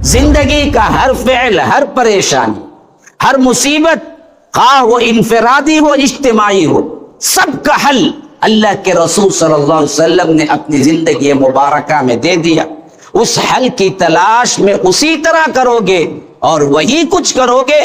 زندگی کا ہر فعل، ہر پریشانی، ہر مصیبت، خواہ وہ انفرادی ہو اجتماعی ہو، سب کا حل اللہ کے رسول صلی اللہ علیہ وسلم نے اپنی زندگی مبارکہ میں دے دیا۔ اس حل کی تلاش میں اسی طرح کرو گے اور وہی کچھ کرو گے،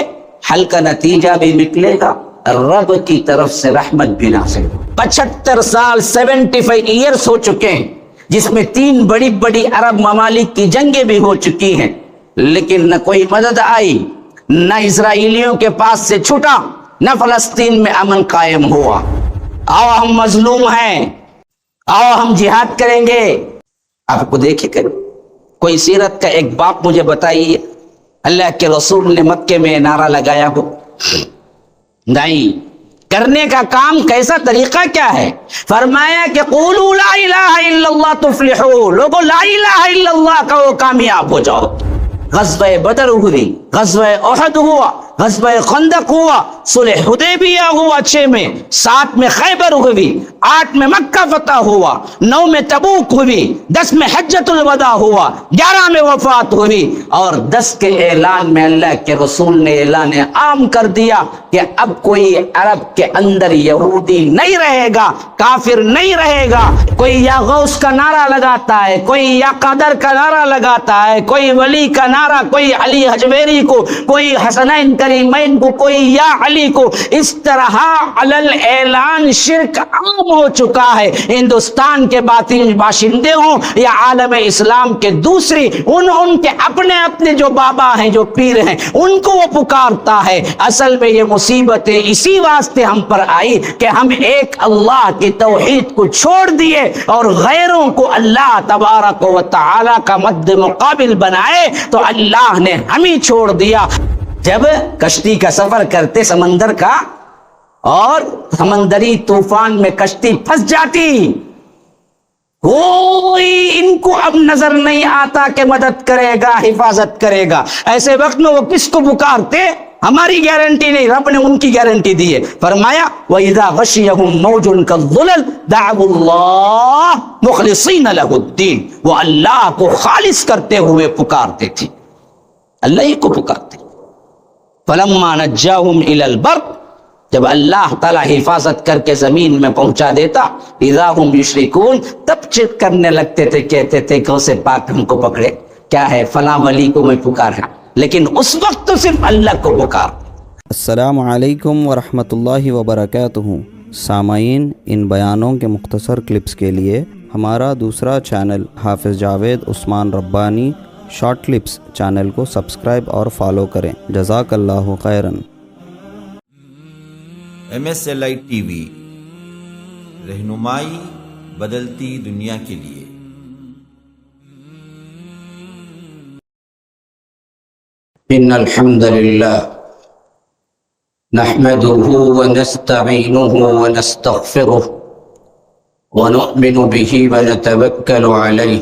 حل کا نتیجہ بھی نکلے گا، رب کی طرف سے رحمت بھی نازل۔ 75 سال 75 ایئرس ہو چکے ہیں، جس میں 3 بڑی بڑی عرب ممالک کی جنگیں بھی ہو چکی ہیں، لیکن نہ کوئی مدد آئی، نہ اسرائیلیوں کے پاس سے چھٹا، نہ فلسطین میں امن قائم ہوا۔ آؤ ہم مظلوم ہیں، آؤ ہم جہاد کریں گے۔ آپ کو دیکھے کریں، کوئی سیرت کا ایک باب مجھے بتائیے اللہ کے رسول نے مکے میں نعرہ لگایا ہو؟ نہیں۔ کرنے کا کام کیسا، طریقہ کیا ہے؟ فرمایا کہ قولوا لا الہ الا اللہ تفلحوا، لوگوں لا الہ الا اللہ کہو کامیاب ہو جاؤ۔ غزوہ بدر ہوئی، غزوہ احد ہوا، غزوہ خندق ہوا، صلح حدیبیہ ہوا 6 میں، 7 میں خیبر ہوئی، 8 میں مکہ فتح ہوا، 9 میں تبوک ہوئی، 10 میں حجۃ الوداع ہوا، 11 میں وفات ہوئی، اور 10 کے اعلان میں اللہ کے رسول نے اعلان عام کر دیا کہ اب کوئی عرب کے اندر یہودی نہیں رہے گا، کافر نہیں رہے گا۔ کوئی یا غوث کا نعرہ لگاتا ہے، کوئی یا قادر کا نعرہ لگاتا ہے، کوئی ولی کا نعرہ، کوئی علی حجویری کو، کوئی حسنین کریمین کو، کوئی یا علی کو، اس طرح علل اعلان شرک عام ہو چکا ہے۔ ہندوستان کے باطن باشندے ہوں یا عالم اسلام کے دوسری، ان کے اپنے اپنے جو بابا ہیں، جو پیر ہیں، ان کو وہ پکارتا ہے۔ اصل میں یہ مصیبتیں اسی واسطے ہم پر آئی کہ ہم ایک اللہ کی توحید کو چھوڑ دیے اور غیروں کو اللہ تبارک و تعالی کا مد مقابل بنائے، تو اللہ نے ہمیں چھوڑ دیا۔ جب کشتی کا سفر کرتے سمندر کا اور سمندری طوفان میں کشتی پھنس جاتی، کوئی ان کو اب نظر نہیں آتا کہ مدد کرے گا، حفاظت کرے گا۔ ایسے وقت میں وہ کس کو پکارتے؟ ہماری گارنٹی نہیں، رب نے ان کی گارنٹی دی ہے۔ فرمایا وَإِذَا غَشِيَهُمْ مَوْجٌ كَالظُّلَلِ دَعَوُا اللَّهَ مُخْلِصِينَ لَهُ الدِّينَ، وہ اللہ کو خالص کرتے ہوئے پکارتے تھے، اللہ ہی کو پکارتے۔ فَلَمَّا نَجَّاهُمْ إِلَى الْبَرِّ، جب اللہ تعالیٰ حفاظت کر کے زمین میں پہنچا دیتا، اِذَا هُمْ يُشْرِكُونَ، تب چت کرنے لگتے تھے، کہتے تھے کہ اسے پاک ہم کو پکڑے، کیا ہے فلاں ولی کو میں پکارا، لیکن اس وقت تو صرف اللہ کو پکار۔ السلام علیکم ورحمۃ اللہ وبرکاتہ۔ سامعین، ان بیانوں کے مختصر کلپس کے لیے ہمارا دوسرا چینل حافظ جاوید عثمان ربانی شارٹ کلپس چینل کو سبسکرائب اور فالو کریں۔ جزاک اللہ خیراً۔ MSLI TV، رہنمائی بدلتی دنیا کے لیے۔ ان الحمد للہ نحمده ونستعینه ونستغفره ونؤمن به ونتوکل علیہ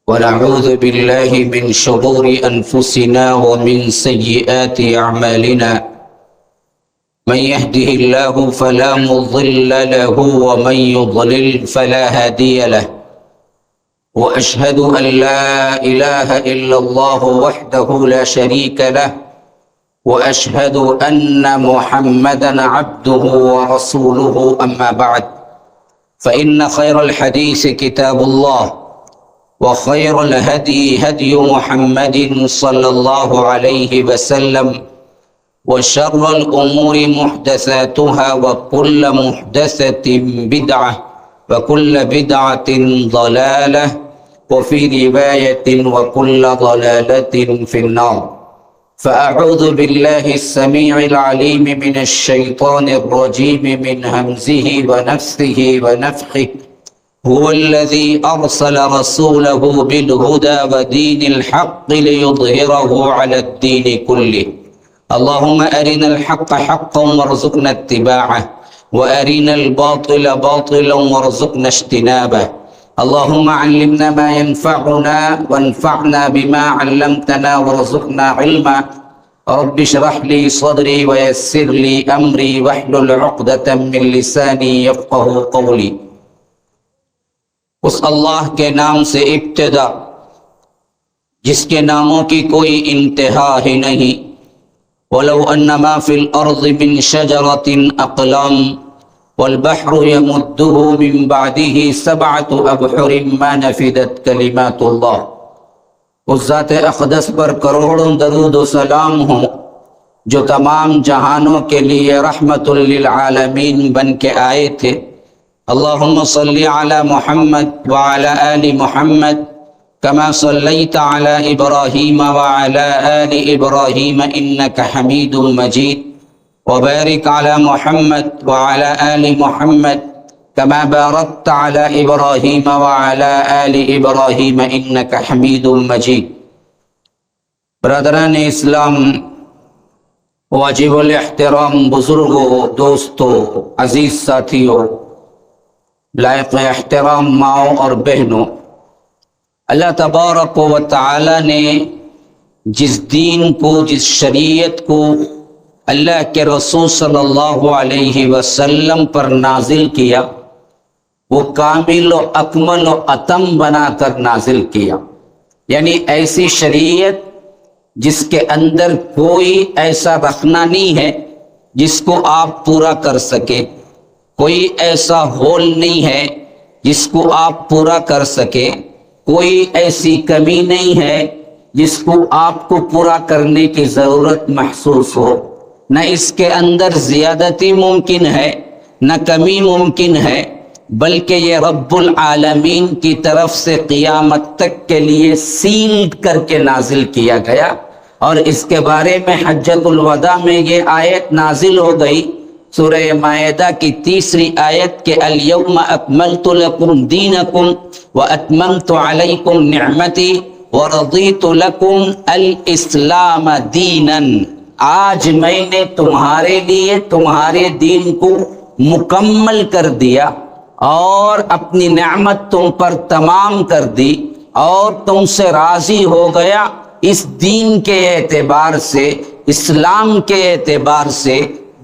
ونعوذ باللہ من شرور انفسنا ومن سیئات اعمالنا، من يهده الله فلا مضل له ومن يضلل فلا هادي له، وأشهد أن لا إله إلا الله وحده لا شريك له، وأشهد أن محمدًا عبده ورسوله، أما بعد، فإن خير الحديث كتاب الله، وخير الهدي هدي محمد صلى الله عليه وسلم، وشر الأمور محدثاتها، وكل محدثة بدعة، وكل بدعة ضلالة، وفي رواية وكل ضلالة في النار۔ فأعوذ بالله السميع العليم من الشيطان الرجيم من همزه ونفثه ونفخه، هو الذي أرسل رسوله بالهدى ودين الحق ليظهره على الدين كله، اللهم أرنا الحق حقا وارزقنا اتباعه، وأرنا الباطل باطلا وارزقنا اجتنابه، اللهم علمنا ما ينفعنا وانفعنا بما علمتنا وارزقنا علما، رب اشرح لي صدري ويسر لي أمري واحلل عقدة من لساني يفقه قولي۔ اس اللہ کے نام سے ابتدا جس کے ناموں کی کوئی انتہا ہی نہیں. وَلَوْ أَنَّ مَا فِي الْأَرْضِ مِنْ شَجَرَةٍ أَقْلَامٌ وَالْبَحْرُ يَمُدُّهُ مِنْ بَعْدِهِ سَبْعَةُ أَبْحُرٍ مَا نَفِدَتْ كَلِمَاتُ اللَّهِ. اس ذات اقدس پر کروڑوں درود و سلام ہوں جو تمام جہانوں کے لیے رحمت للعالمین بن کے آئے تھے. اللہم صلی علی محمد وعلی آل محمد كما صليت على إبراهيم وعلى آل إبراهيم إنك حميد مجيد وبارك على محمد وعلى آل محمد كما باركت على إبراهيم وعلى آل إبراهيم إنك حميد مجيد. برادران اسلام، واجب الاحترام بزرگوں، دوستوں، عزیز ساتھیوں، لائق احترام ماؤں اور بہنوں، اللہ تبارک و تعالی نے جس دین کو، جس شریعت کو اللہ کے رسول صلی اللہ علیہ وسلم پر نازل کیا، وہ کامل و اکمل و اتم بنا کر نازل کیا. یعنی ایسی شریعت جس کے اندر کوئی ایسا رکھنا نہیں ہے جس کو آپ پورا کر سکے، کوئی ایسا ہول نہیں ہے جس کو آپ پورا کر سکے، کوئی ایسی کمی نہیں ہے جس کو آپ کو پورا کرنے کی ضرورت محسوس ہو. نہ اس کے اندر زیادتی ممکن ہے، نہ کمی ممکن ہے، بلکہ یہ رب العالمین کی طرف سے قیامت تک کے لیے سیلڈ کر کے نازل کیا گیا. اور اس کے بارے میں حجۃ الوداع میں یہ آیت نازل ہو گئی، سورہ مائدہ کی 3 آیت کے الیوم اکملت لکم دینکم واتممت علیکم نعمتی ورضیت لکم الاسلام دینا. آج میں نے تمہارے لیے تمہارے دین کو مکمل کر دیا اور اپنی نعمت تم پر تمام کر دی اور تم سے راضی ہو گیا اس دین کے اعتبار سے، اسلام کے اعتبار سے.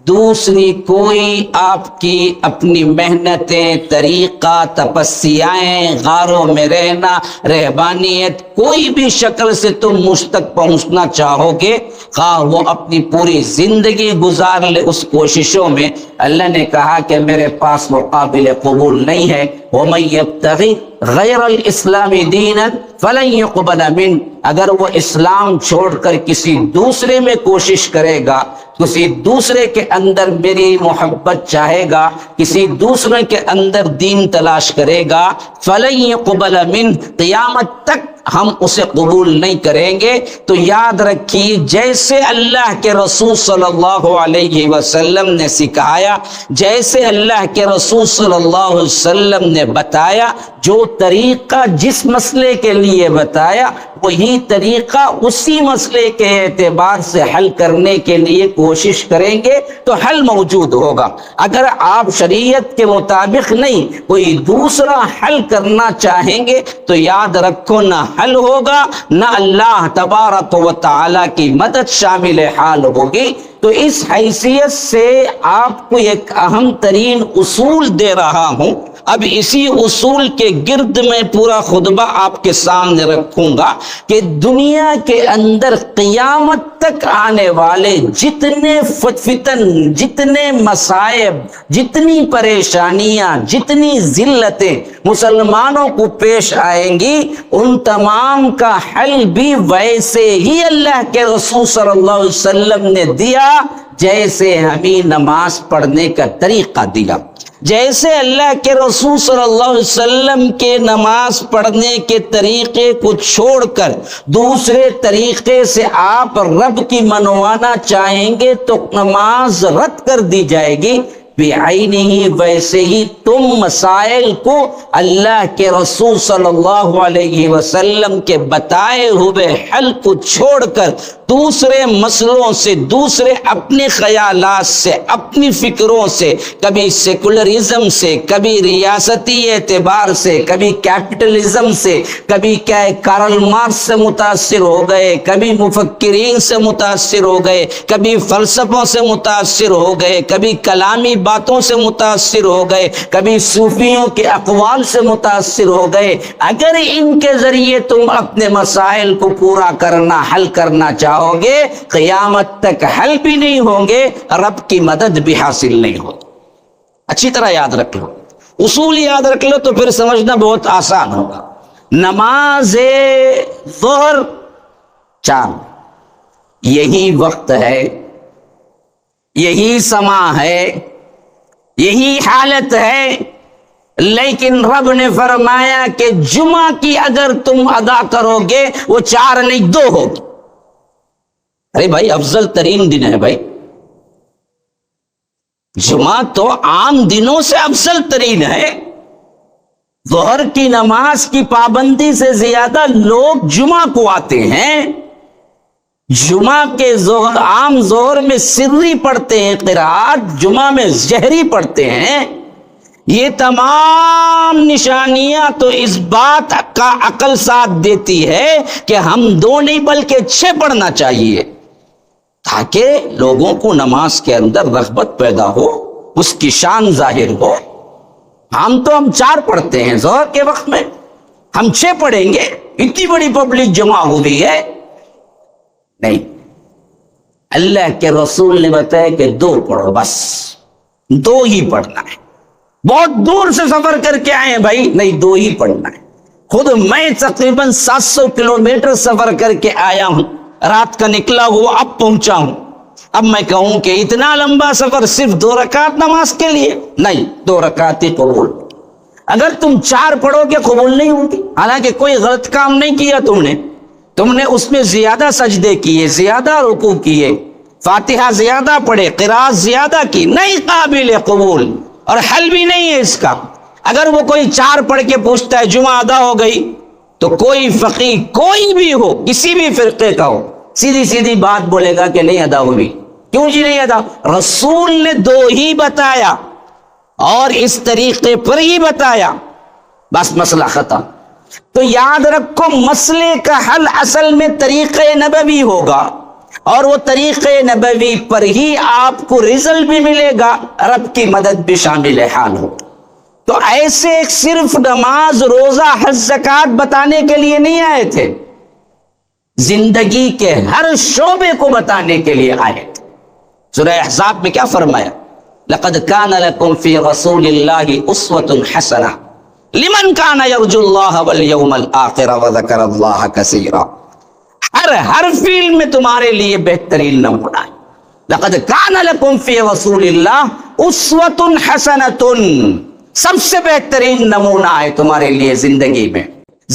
دوسری کوئی آپ کی اپنی محنتیں، طریقہ، تپسیائیں، غاروں میں رہنا، رہبانیت، کوئی بھی شکل سے تم مجھ تک پہنچنا چاہو گے، خواہ وہ اپنی پوری زندگی گزار لے اس کوششوں میں، اللہ نے کہا کہ میرے پاس وہ قابل قبول نہیں ہے. وَمَن يَبْتَغِ غَيْرَ الْإِسْلَامِ دِينًا فَلَن يُقْبَلَ مِنْهُ. اگر وہ اسلام چھوڑ کر کسی دوسرے میں کوشش کرے گا، کسی دوسرے کے اندر میری محبت چاہے گا، کسی دوسرے کے اندر دین تلاش کرے گا، فَلَن يُقْبَلَ مِنْهُ، قیامت تک ہم اسے قبول نہیں کریں گے. تو یاد رکھیے، جیسے اللہ کے رسول صلی اللہ علیہ وسلم نے سکھایا، جیسے اللہ کے رسول صلی اللہ علیہ وسلم نے بتایا، جو طریقہ جس مسئلے کے لیے بتایا وہی طریقہ اسی مسئلے کے اعتبار سے حل کرنے کے لیے کوشش کریں گے تو حل موجود ہوگا. اگر آپ شریعت کے مطابق نہیں کوئی دوسرا حل کرنا چاہیں گے تو یاد رکھو، نہ حل ہوگا، نہ اللہ تبارک و تعالی کی مدد شامل حال ہوگی. تو اس حیثیت سے آپ کو ایک اہم ترین اصول دے رہا ہوں. اب اسی اصول کے گرد میں پورا خطبہ آپ کے سامنے رکھوں گا کہ دنیا کے اندر قیامت تک آنے والے جتنے فتن، جتنے مصائب، جتنی پریشانیاں، جتنی ذلتیں مسلمانوں کو پیش آئیں گی، ان تمام کا حل بھی ویسے ہی اللہ کے رسول صلی اللہ علیہ وسلم نے دیا جیسے ہمیں نماز پڑھنے کا طریقہ دیا. جیسے اللہ کے رسول صلی اللہ علیہ وسلم کے نماز پڑھنے کے طریقے کو چھوڑ کر دوسرے طریقے سے آپ رب کی منوانا چاہیں گے تو نماز رد کر دی جائے گی. بعینہ ویسے ہی تم مسائل کو اللہ کے رسول صلی اللہ علیہ وسلم کے بتائے ہوئے حل کو چھوڑ کر دوسرے مسئلوں سے، دوسرے اپنے خیالات سے، اپنی فکروں سے، کبھی سیکولرزم سے، کبھی ریاستی اعتبار سے، کبھی کیپٹلزم سے، کبھی کیا کارل مارکس سے متاثر ہو گئے، کبھی مفکرین سے متاثر ہو گئے، کبھی فلسفوں سے متاثر ہو گئے، کبھی کلامی باتوں سے متاثر ہو گئے، کبھی صوفیوں کے اقوال سے متاثر ہو گئے۔ اگر ان کے ذریعے تم اپنے مسائل کو پورا کرنا، حل کرنا چاہو گے، قیامت تک حل بھی نہیں ہوں گے، رب کی مدد بھی حاصل نہیں ہوگی۔ اچھی طرح یاد رکھ لو، اصول یاد رکھ لو تو پھر سمجھنا بہت آسان ہوگا۔ نماز ظہر 4، یہی وقت ہے، یہی سما ہے، یہی حالت ہے، لیکن رب نے فرمایا کہ جمعہ کی اگر تم ادا کرو گے وہ 4 نہیں 2 ہوگی۔ ارے بھائی افضل ترین دن ہے بھائی، جمعہ تو عام دنوں سے افضل ترین ہے۔ ظہر کی نماز کی پابندی سے زیادہ لوگ جمعہ کو آتے ہیں۔ جمعہ کے عام ظہر میں سری پڑھتے ہیں قرات، جمعہ میں جہری پڑھتے ہیں۔ یہ تمام نشانیاں تو اس بات کا عقل ساتھ دیتی ہے کہ ہم 2 نہیں بلکہ 6 پڑھنا چاہیے، تاکہ لوگوں کو نماز کے اندر رغبت پیدا ہو، اس کی شان ظاہر ہو۔ ہم 4 پڑھتے ہیں ظہر کے وقت میں، ہم 6 پڑھیں گے، اتنی بڑی پبلک جمع ہوئی ہے؟ نہیں، اللہ کے رسول نے بتایا کہ 2 پڑھو، بس 2 ہی پڑھنا ہے۔ بہت دور سے سفر کر کے آئے ہیں بھائی، نہیں 2 ہی پڑھنا ہے۔ خود میں تقریباً 700 کلومیٹر سفر کر کے آیا ہوں، رات کا نکلا ہوا اب پہنچا ہوں۔ اب میں کہوں کہ اتنا لمبا سفر صرف 2 رکعت نماز کے لیے؟ نہیں، 2 رکعت ہی قبول۔ اگر تم 4 پڑھو گے قبول نہیں ہوگی، حالانکہ کوئی غلط کام نہیں کیا تم نے اس میں زیادہ سجدے کیے، زیادہ رکوع کیے، فاتحہ زیادہ پڑھے، قرات زیادہ کی، نہیں قابل قبول، اور حل بھی نہیں ہے اس کا۔ اگر وہ کوئی 4 پڑھ کے پوچھتا ہے جمعہ ادا ہو گئی، تو کوئی فقیہ کوئی بھی ہو، کسی بھی فرقے کا ہو، سیدھی بات بولے گا کہ نہیں ادا ہوئی۔ کیوں جی نہیں ادا؟ رسول نے 2 ہی بتایا اور اس طریقے پر ہی بتایا، بس مسئلہ ختم۔ تو یاد رکھو، مسئلے کا حل اصل میں طریقہ نبوی ہوگا، اور وہ طریقہ نبوی پر ہی آپ کو رزلٹ بھی ملے گا، رب کی مدد بھی شامل حال ہو۔ تو ایسے صرف نماز، روزہ، حج، زکوٰۃ بتانے کے لیے نہیں آئے تھے، زندگی کے ہر شعبے کو بتانے کے لیے آئے تھے۔ سورہ احزاب میں کیا فرمایا؟ لَقَدْ كَانَ لَكُمْ فِي رَسُولِ اللَّهِ أُسْوَةٌ حَسَنَةٌ لِمَنْ كَانَ يَرْجُو اللَّهَ وَالْيَوْمَ الْآخِرَ وَذَكَرَ اللَّهَ كَثِيرًا۔ ہر فیلڈ میں تمہارے لیے بہترین نمونہ ہے۔ لَقَدْ كَانَ لَكُمْ فِي رَسُولِ اللَّهِ أُسْوَةٌ حَسَنَةٌ، سب سے بہترین نمونہ ہے تمہارے لیے زندگی میں۔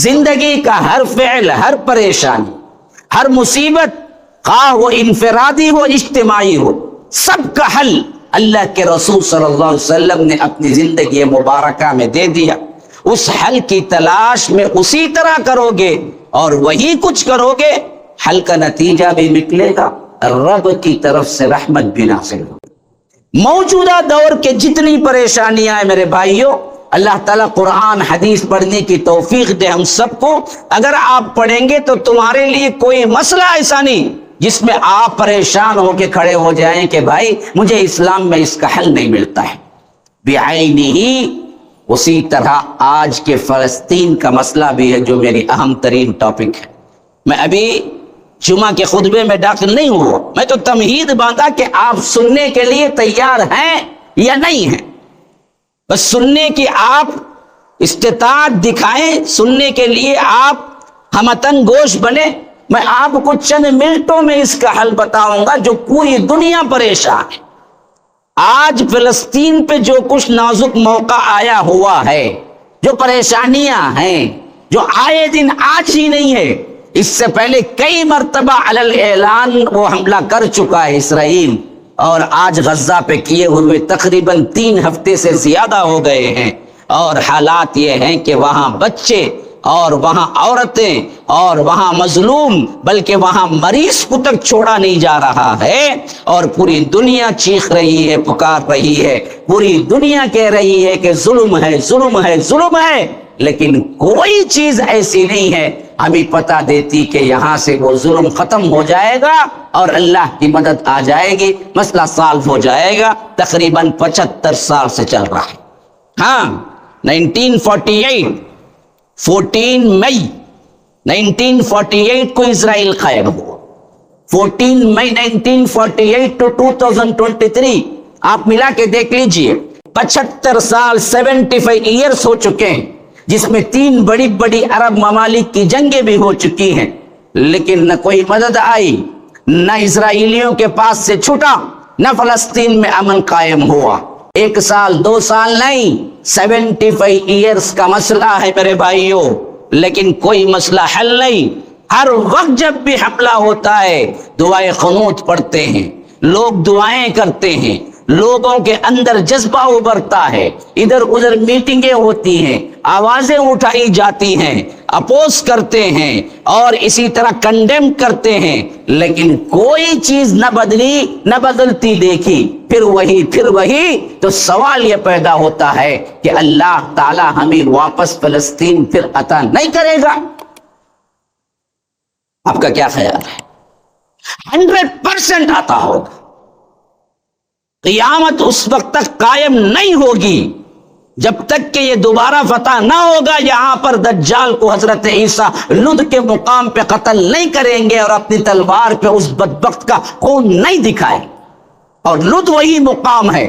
زندگی کا ہر فعل، ہر پریشانی، ہر مصیبت، خواہ وہ انفرادی ہو اجتماعی ہو، سب کا حل اللہ کے رسول صلی اللہ علیہ وسلم نے اپنی زندگی مبارکہ میں دے دیا۔ اس حل کی تلاش میں اسی طرح کرو گے اور وہی کچھ کرو گے، حل کا نتیجہ بھی نکلے گا، رب کی طرف سے رحمت بھی نازل ہوگی۔ موجودہ دور کے جتنی پریشانیاں ہیں میرے بھائیوں، اللہ تعالیٰ قرآن حدیث پڑھنے کی توفیق دے ہم سب کو۔ اگر آپ پڑھیں گے تو تمہارے لیے کوئی مسئلہ ایسا نہیں جس میں آپ پریشان ہو کے کھڑے ہو جائیں کہ بھائی مجھے اسلام میں اس کا حل نہیں ملتا ہے بعینہ۔ اسی طرح آج کے فلسطین کا مسئلہ بھی ہے جو میری اہم ترین ٹاپک ہے۔ میں ابھی جمعہ کے خطبے میں داخل نہیں ہوا، میں تو تمہید باندھا کہ آپ سننے کے لیے تیار ہیں یا نہیں ہیں، بس سننے کی آپ استطاعت دکھائیں، سننے کے لیے آپ ہمتن گوش بنے۔ میں آپ کو چند منٹوں میں اس کا حل بتاؤں گا جو پوری دنیا پریشان ہے۔ آج فلسطین پہ جو کچھ نازک موقع آیا ہوا ہے، جو پریشانیاں ہیں، جو آئے دن آج ہی نہیں ہے، اس سے پہلے کئی مرتبہ علی اعلان وہ حملہ کر چکا ہے اسرائیل، اور آج غزہ پہ کیے ہوئے تقریباً 3 ہفتے سے زیادہ ہو گئے ہیں، اور حالات یہ ہیں کہ وہاں بچے اور وہاں عورتیں اور وہاں مظلوم بلکہ وہاں مریض کو تک چھوڑا نہیں جا رہا ہے، اور پوری دنیا چیخ رہی ہے، پکار رہی ہے، پوری دنیا کہہ رہی ہے کہ ظلم ہے، ظلم ہے، ظلم ہے، لیکن کوئی چیز ایسی نہیں ہے ہمیں پتہ دیتی کہ یہاں سے وہ ظلم ختم ہو جائے گا اور اللہ کی مدد آ جائے گی، مسئلہ سالو ہو جائے گا۔ تقریباً 75 سال سے چل رہا ہے۔ ہاں 1948 14 مئی 1948 کو اسرائیل قائم ہوا۔ 14 مئی 1948 to 2023 آپ ملا کے دیکھ لیجئے، 75 سال 75 ایئرس ہو چکے ہیں، جس میں 3 بڑی بڑی عرب ممالک کی جنگیں بھی ہو چکی ہیں، لیکن نہ کوئی مدد آئی، نہ اسرائیلیوں کے پاس سے چھٹا، نہ فلسطین میں امن قائم ہوا۔ 1 سال 2 سال نہیں، 75 ایئرس کا مسئلہ ہے میرے بھائیوں، لیکن کوئی مسئلہ حل نہیں۔ ہر وقت جب بھی حملہ ہوتا ہے دعائے قنوت پڑھتے ہیں، لوگ دعائیں کرتے ہیں، لوگوں کے اندر جذبہ ابھرتا ہے، ادھر ادھر میٹنگیں ہوتی ہیں، آوازیں اٹھائی جاتی ہیں، اپوز کرتے ہیں اور اسی طرح کنڈیم کرتے ہیں، لیکن کوئی چیز نہ بدلی نہ بدلتی دیکھی، پھر وہی۔ تو سوال یہ پیدا ہوتا ہے کہ اللہ تعالی ہمیں واپس فلسطین پھر عطا نہیں کرے گا؟ آپ کا کیا خیال ہے؟ 100% عطا ہوگا۔ قیامت اس وقت تک قائم نہیں ہوگی جب تک کہ یہ دوبارہ فتح نہ ہوگا یہاں پر دجال کو حضرت عیسیٰ لد کے مقام پہ قتل نہیں کریں گے اور اپنی تلوار پہ اس بدبخت کا خون نہیں دکھائیں۔ اور لد وہی مقام ہے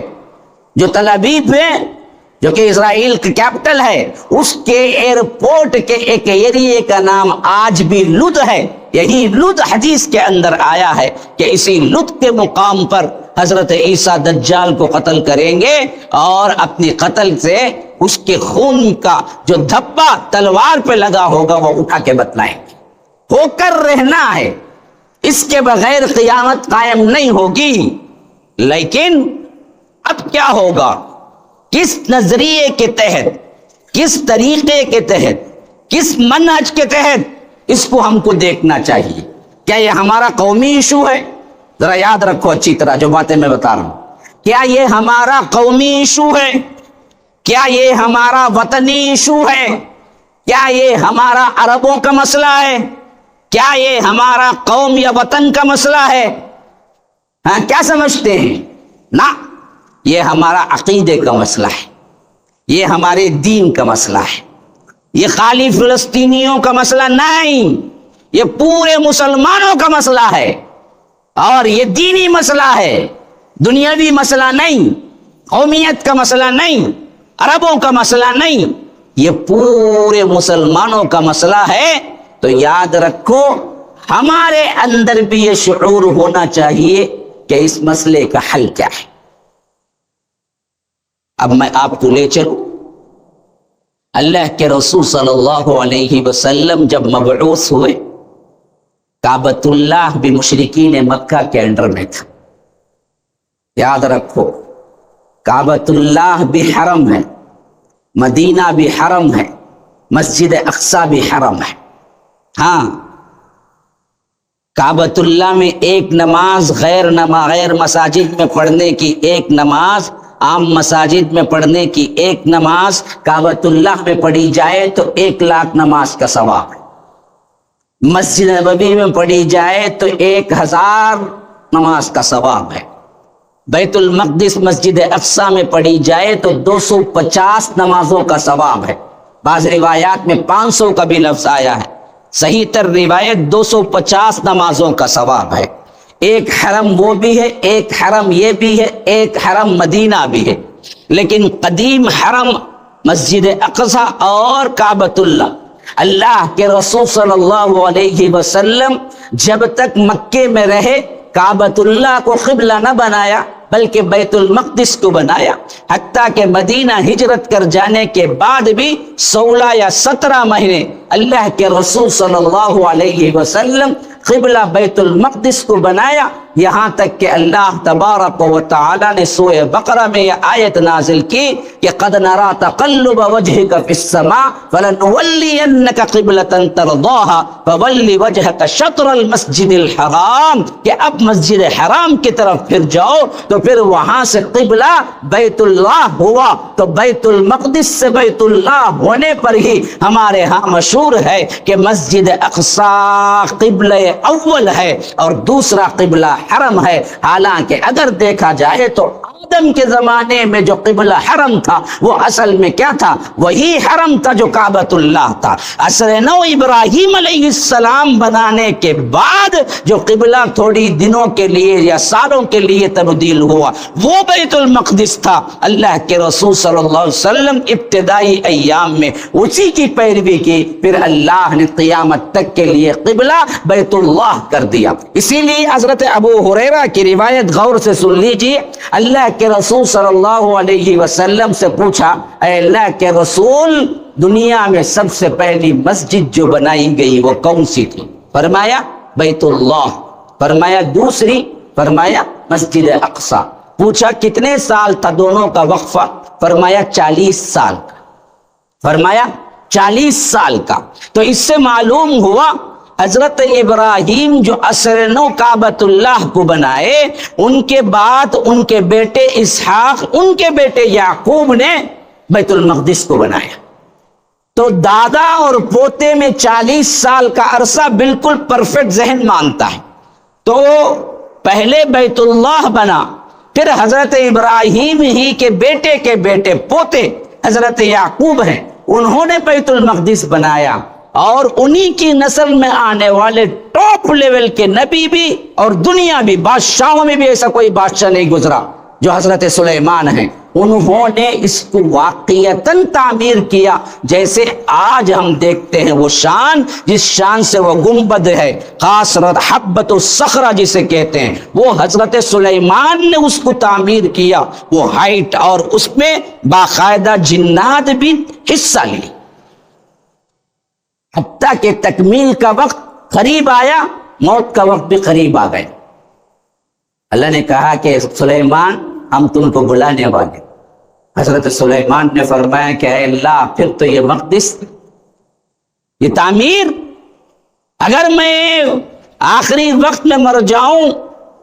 جو تل ابیب میں، جو کہ اسرائیل کی کیپٹل ہے، اس کے ایئرپورٹ کے ایک ایریے کا نام آج بھی لد ہے۔ یہی لد حدیث کے اندر آیا ہے کہ اسی لد کے مقام پر حضرت عیسیٰ دجال کو قتل کریں گے اور اپنی قتل سے اس کے خون کا جو دھبا تلوار پہ لگا ہوگا وہ اٹھا کے بتلائیں گے۔ ہو کر رہنا ہے، اس کے بغیر قیامت قائم نہیں ہوگی۔ لیکن اب کیا ہوگا؟ کس نظریے کے تحت، کس طریقے کے تحت، کس منہج کے تحت اس کو ہم کو دیکھنا چاہیے۔ کیا یہ ہمارا قومی ایشو ہے؟ ذرا یاد رکھو اچھی طرح جو باتیں میں بتا رہا ہوں۔ کیا یہ ہمارا قومی ایشو ہے؟ کیا یہ ہمارا وطنی ایشو ہے؟ کیا یہ ہمارا عربوں کا مسئلہ ہے؟ کیا یہ ہمارا قوم یا وطن کا مسئلہ ہے؟ ہاں کیا سمجھتے ہیں؟ نہ، یہ ہمارا عقیدے کا مسئلہ ہے، یہ ہمارے دین کا مسئلہ ہے، یہ خالی فلسطینیوں کا مسئلہ نہیں، یہ پورے مسلمانوں کا مسئلہ ہے، اور یہ دینی مسئلہ ہے، دنیاوی مسئلہ نہیں، قومیت کا مسئلہ نہیں، عربوں کا مسئلہ نہیں، یہ پورے مسلمانوں کا مسئلہ ہے۔ تو یاد رکھو ہمارے اندر بھی یہ شعور ہونا چاہیے کہ اس مسئلے کا حل کیا ہے۔ اب میں آپ کو لے چلوں، اللہ کے رسول صلی اللہ علیہ وسلم جب مبعوث ہوئے، کعبۃ اللہ بھی مشرکین مکہ کے انڈر میں تھا۔ یاد رکھو کعبۃ اللہ بھی حرم ہے، مدینہ بھی حرم ہے، مسجد اقصی بھی حرم ہے۔ ہاں کعبۃ اللہ میں ایک نماز غیر مساجد میں پڑھنے کی ایک نماز، عام مساجد میں پڑھنے کی ایک نماز کعبۃ اللہ میں پڑھی جائے تو 1,00,000 نماز کا ثواب ہے۔ مسجد نبوی میں پڑھی جائے تو 1,000 نماز کا ثواب ہے۔ بیت المقدس مسجد اقصی میں پڑھی جائے تو 250 نمازوں کا ثواب ہے۔ بعض روایات میں 500 کا بھی لفظ آیا ہے، صحیح تر روایت 250 نمازوں کا ثواب ہے۔ ایک حرم وہ بھی ہے، ایک حرم یہ بھی ہے، ایک حرم مدینہ بھی ہے، لیکن قدیم حرم مسجد اقصی اور کعبۃ اللہ، اللہ کے رسول صلی اللہ علیہ وسلم جب تک مکے میں رہے کعبۃ اللہ کو قبلہ نہ بنایا بلکہ بیت المقدس کو بنایا، حتیٰ کہ مدینہ ہجرت کر جانے کے بعد بھی 16 یا 17 مہینے اللہ کے رسول صلی اللہ علیہ وسلم قبلہ بیت المقدس کو بنایا، یہاں تک کہ اللہ تبارک و تعالی نے سورہ بقرہ میں یہ آیت نازل کی کہ قد نرا تقلب وجهك في السماء فلنولینک قبلۃ ترضاها فول وجهك شطر المسجد الحرام، کہ اب مسجد حرام کی طرف پھر جاؤ تو پھر وہاں سے قبلہ بیت اللہ ہوا، تو بیت المقدس سے بیت اللہ ہونے پر ہی ہمارے ہاں مشہور ہے کہ مسجد اقصی قبلہ اول ہے اور دوسرا قبلہ حرم ہے۔ حالانکہ اگر دیکھا جائے تو آدم کے زمانے میں جو قبلہ حرم تھا وہ اصل میں کیا تھا؟ وہی حرم تھا جو کعبۃ اللہ تھا۔ عصر نو ابراہیم علیہ السلام بنانے کے بعد جو قبلہ تھوڑی دنوں کے لیے یا سالوں کے لیے تبدیل ہوا وہ بیت المقدس تھا۔ اللہ کے رسول صلی اللہ علیہ وسلم ابتدائی ایام میں اسی کی پیروی کی، پھر اللہ نے قیامت تک کے لیے قبلہ بیت اللہ کر دیا۔ اسی لیے حضرت ابو ہریرہ کی روایت غور سے سن لیجیے، اللہ کے رسول صلی اللہ علیہ وسلم سے پوچھا، اے اللہ کے رسول دنیا میں سب سے پہلی مسجد جو بنائی گئی وہ کون سی تھی؟ فرمایا بیت اللہ۔ فرمایا دوسری؟ فرمایا مسجد اقصی۔ پوچھا کتنے سال تھا دونوں کا وقفہ؟ فرمایا 40 سال کا۔ فرمایا 40 سال کا۔ تو اس سے معلوم ہوا حضرت ابراہیم جو عصر نو کعبۃ اللہ کو بنائے، ان کے بعد ان کے بیٹے اسحاق، ان کے بیٹے یعقوب نے بیت المقدس کو بنایا۔ تو دادا اور پوتے میں 40 سال کا عرصہ بالکل پرفیکٹ ذہن مانتا ہے۔ تو پہلے بیت اللہ بنا، پھر حضرت ابراہیم ہی کے بیٹے پوتے حضرت یعقوب ہیں، انہوں نے بیت المقدس بنایا، اور انہی کی نسل میں آنے والے ٹاپ لیول کے نبی بھی اور دنیا بھی، بادشاہوں میں بھی ایسا کوئی بادشاہ نہیں گزرا جو حضرت سلیمان ہیں، انہوں نے اس کو واقعتاً تعمیر کیا۔ جیسے آج ہم دیکھتے ہیں وہ شان، جس شان سے وہ گنبد ہے قاصرۃ حبۃ الصخرہ جسے کہتے ہیں، وہ حضرت سلیمان نے اس کو تعمیر کیا، وہ ہائٹ، اور اس میں باقاعدہ جنات بھی حصہ لی، حتیٰ کہ تکمیل کا وقت قریب آیا، موت کا وقت بھی قریب آ گئے۔ اللہ نے کہا کہ سلیمان ہم تم کو بلانے والے۔ حضرت سلیمان نے فرمایا کہ اے اللہ پھر تو یہ مقدس، یہ تعمیر، اگر میں آخری وقت میں مر جاؤں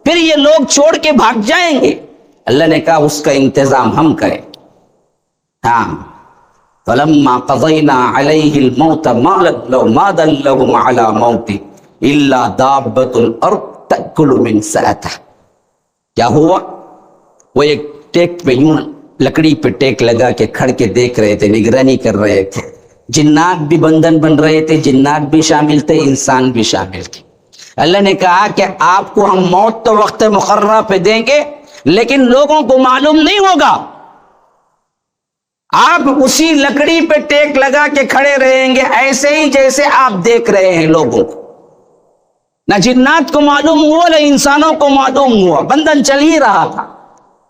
پھر یہ لوگ چھوڑ کے بھاگ جائیں گے۔ اللہ نے کہا اس کا انتظام ہم کریں۔ ہاں فلما قضینا علیہ الموت ما دلهم علی موت الا دابۃ الارض تأکل من سأتہ۔ کیا ہوا؟ وہ ایک ٹیک پہ یوں لکڑی پہ ٹیک لگا کے کھڑ کے دیکھ رہے تھے، نگرانی کر رہے تھے، جنات بھی بندن بن رہے تھے، جنات بھی شامل تھے، انسان بھی شامل تھے۔ اللہ نے کہا کہ آپ کو ہم موت تو وقت مقررہ پہ دیں گے، لیکن لوگوں کو معلوم نہیں ہوگا، آپ اسی لکڑی پہ ٹیک لگا کے کھڑے رہیں گے ایسے ہی جیسے آپ دیکھ رہے ہیں لوگوں کو۔ نہ جنات کو معلوم ہوا نہ انسانوں کو معلوم ہوا، بندھن چل ہی رہا تھا۔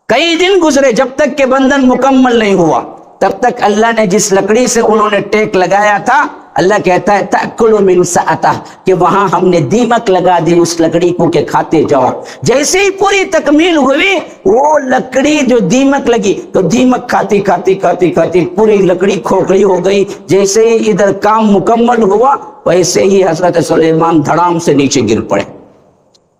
کئی دن گزرے جب تک کہ بندھن مکمل نہیں ہوا، تب تک اللہ نے جس لکڑی سے انہوں نے ٹیک لگایا تھا، اللہ کہتا ہے تأکل من سأتہ، کہ وہاں ہم نے دیمک لگا دی اس لکڑی کو کہ کھاتے جاؤ۔ جیسے ہی پوری تکمیل ہوئی وہ لکڑی جو دیمک لگی تو دیمک کھاتی کھاتی کھاتی کھاتی پوری لکڑی کھوکھلی ہو گئی۔ جیسے ہی ادھر کام مکمل ہوا ویسے ہی حضرت سلیمان دھڑام سے نیچے گر پڑے۔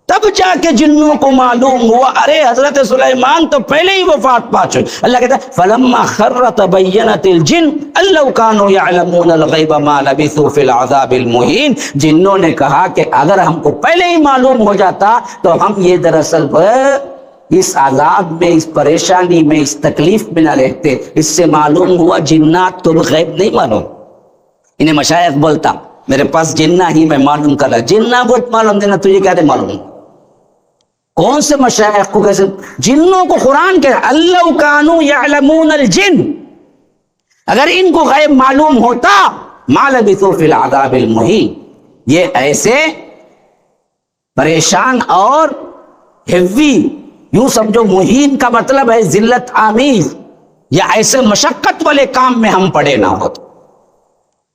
تب جا کے جنوں کو معلوم ہوا ارے حضرت سلیمان تو پہلے ہی وفات پا چکے۔ اللہ کہتا ہے فلما خر تبینت الجن ان لو كانوا يعلمون الغیب ما لبثوا في العذاب المہین۔ جنوں نے کہا کہ اگر ہم کو پہلے ہی معلوم ہو جاتا تو ہم یہ دراصل اس عذاب میں، اس پریشانی میں، اس تکلیف میں نہ رہتے۔ اس سے معلوم ہوا جنات کو غیب نہیں معلوم۔ انہیں مشائخ بولتا میرے پاس جنہ ہی میں معلوم کر رہا، جنہ کو معلوم دینا تجھے کیا دے معلوم؟ کون سے مشائخ کو کیسے؟ جنوں کو قرآن کہہ رہا اللہ کانوا یعلمون الجن، اگر ان کو غیب معلوم ہوتا ما لبثوا فی العذاب المہین، یہ ایسے پریشان اور ہیوی، یوں سمجھو مہین کا مطلب ہے ذلت آمیز، یا ایسے مشقت والے کام میں ہم پڑے نہ ہوتے۔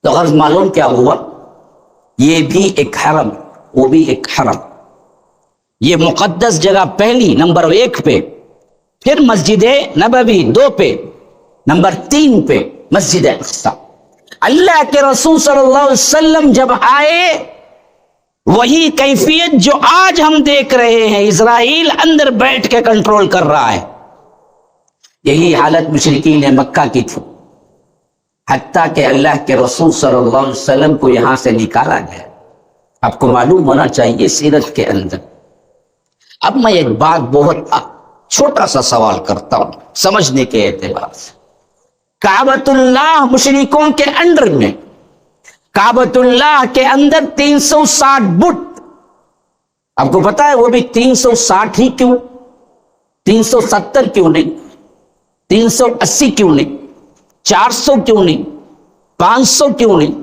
تو غرض معلوم کیا ہوا؟ یہ بھی ایک حرم، وہ بھی ایک حرم، یہ مقدس جگہ پہلی نمبر 1 پہ، پھر مسجد نبوی 2 پہ، نمبر 3 پہ مسجد اقصی۔ اللہ کے رسول صلی اللہ علیہ وسلم جب آئے، وہی کیفیت جو آج ہم دیکھ رہے ہیں، اسرائیل اندر بیٹھ کے کنٹرول کر رہا ہے، یہی حالت مشرکین مکہ کی تھی، حتیٰ کہ اللہ کے رسول صلی اللہ علیہ وسلم کو یہاں سے نکالا گیا۔ آپ کو معلوم ہونا چاہیے سیرت کے اندر۔ اب میں ایک بات بہت چھوٹا سا سوال کرتا ہوں سمجھنے کے اعتبار سے۔ کعبۃ اللہ مشرکوں کے انڈر میں، کعبۃ اللہ کے اندر 360 بت، آپ کو پتا ہے وہ بھی 360 ہی کیوں، 370 کیوں نہیں، 380 کیوں نہیں، 400 کیوں نہیں، 500 کیوں نہیں؟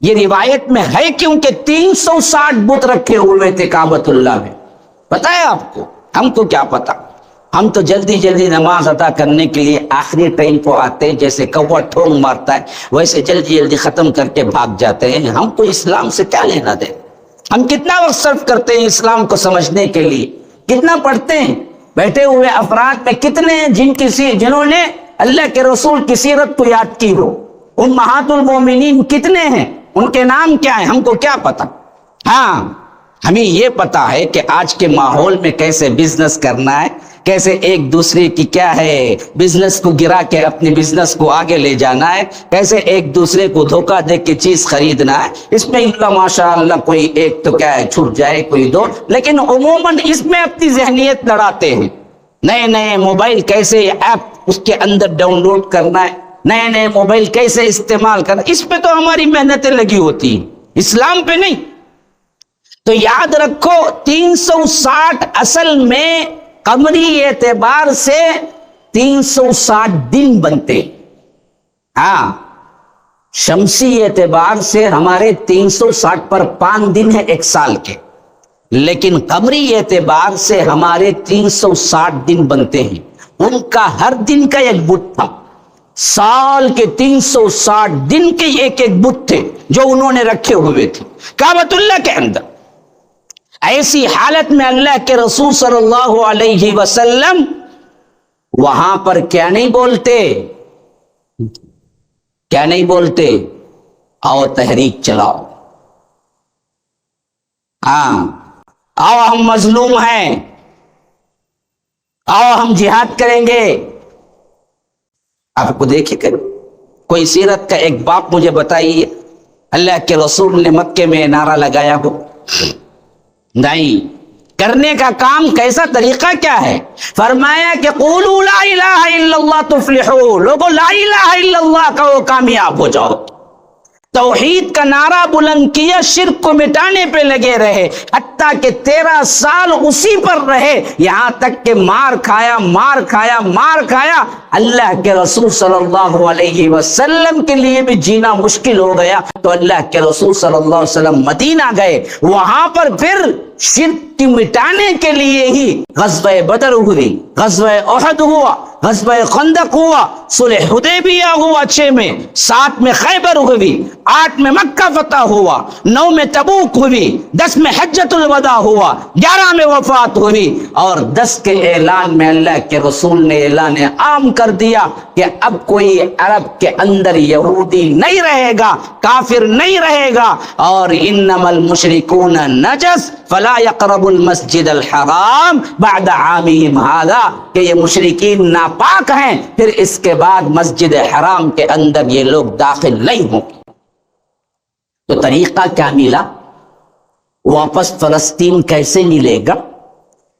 یہ روایت میں ہے کیوں کہ 360 بت رکھے ہوئے تھے کعبۃ اللہ میں؟ پتا ہے آپ کو؟ ہم کو کیا پتا، ہم تو جلدی جلدی نماز ادا کرنے کے لیے آخری ٹائم کو آتے ہیں، جیسے کوا ٹھونگ مارتا ہے ویسے جلدی جلدی ختم کر کے بھاگ جاتے ہیں۔ ہم کو اسلام سے کیا لینا دے؟ ہم کتنا وقت صرف کرتے ہیں اسلام کو سمجھنے کے لیے، کتنا پڑھتے ہیں؟ بیٹھے ہوئے افراد میں کتنے ہیں جنہوں نے اللہ کے رسول کی سیرت کو یاد کی ہو؟ امہات المومنین کتنے ہیں؟ ان کے نام کیا ہیں؟ ہم کو کیا پتا؟ ہاں، ہمیں یہ پتا ہے کہ آج کے ماحول میں کیسے بزنس کرنا ہے، کیسے ایک دوسرے کی کیا ہے بزنس کو گرا کے اپنے بزنس کو آگے لے جانا ہے، کیسے ایک دوسرے کو دھوکہ دے کے چیز خریدنا ہے۔ اس میں اللہ ماشاء اللہ کوئی ایک تو کیا ہے چھوٹ جائے، کوئی دو، لیکن عموماً اس میں اپنی ذہنیت لڑاتے ہیں۔ نئے نئے موبائل کیسے ایپ اس کے اندر ڈاؤن لوڈ کرنا ہے، نئے نئے موبائل کیسے استعمال کرنا، اس پہ تو ہماری محنتیں لگی ہوتی ہیں، اسلام پہ نہیں۔ تو یاد رکھو 360 اصل میں قمری اعتبار سے 360 دن بنتے، ہاں شمسی اعتبار سے ہمارے 360 پر 5 دن ہے ایک سال کے، لیکن قمری اعتبار سے ہمارے 360 دن بنتے ہیں۔ ان کا ہر دن کا ایک بت تھا، سال کے 360 دن کے ایک ایک بت تھے جو انہوں نے رکھے ہوئے تھے کعبۃ اللہ کے اندر۔ ایسی حالت میں اللہ کے رسول صلی اللہ علیہ وسلم وہاں پر کیا نہیں بولتے، کیا نہیں بولتے؟ آؤ تحریک چلاؤ، ہاں آؤ ہم مظلوم ہیں، آؤ ہم جہاد کریں گے۔ آپ کو دیکھے کرو کوئی سیرت کا ایک باب مجھے بتائیے اللہ کے رسول نے مکے میں نعرہ لگایا ہو؟ نہیں۔ کرنے کا کام کیسا طریقہ کیا ہے؟ فرمایا کہ قولوا لا الہ الا اللہ تفلحوا، لوگوں لا الہ الا اللہ کہو کامیاب ہو جاؤ۔ توحید کا نعرہ بلند کیا، شرک کو مٹانے پہ لگے رہے، حتیٰ کہ 13 سال اسی پر رہے، یہاں تک کہ مار کھایا مار کھایا مار کھایا۔ اللہ کے رسول صلی اللہ علیہ وسلم کے لیے بھی جینا مشکل ہو گیا، تو اللہ کے رسول صلی اللہ علیہ وسلم مدینہ گئے، وہاں پر پھر شرک کی مٹانے کے لیے ہی غزوہ بدر ہوئی، غزوہ احد ہوا، غزوہ خندق ہوا، صلح حدیبیہ ہوا 6 میں، 7 میں خیبر ہوئی، 8 میں مکہ فتح ہوا، 9 میں تبوک ہوئی، 10 میں حجۃ الوداع ہوا، 11 میں وفات ہوئی، اور 10 کے اعلان میں اللہ کے رسول نے اعلان عام کر دیا کہ اب کوئی عرب کے اندر یہودی نہیں رہے گا، کافر نہیں رہے گا، اور انما المشرکون نجس فلا يقربوا المسجد الحرام بعد عامهم هذا، کہ یہ مشرکین ناپاک ہیں، پھر اس کے بعد مسجد حرام کے اندر یہ لوگ داخل نہیں ہوں گے۔ تو طریقہ کیا ملا؟ واپس فلسطین کیسے ملے گا؟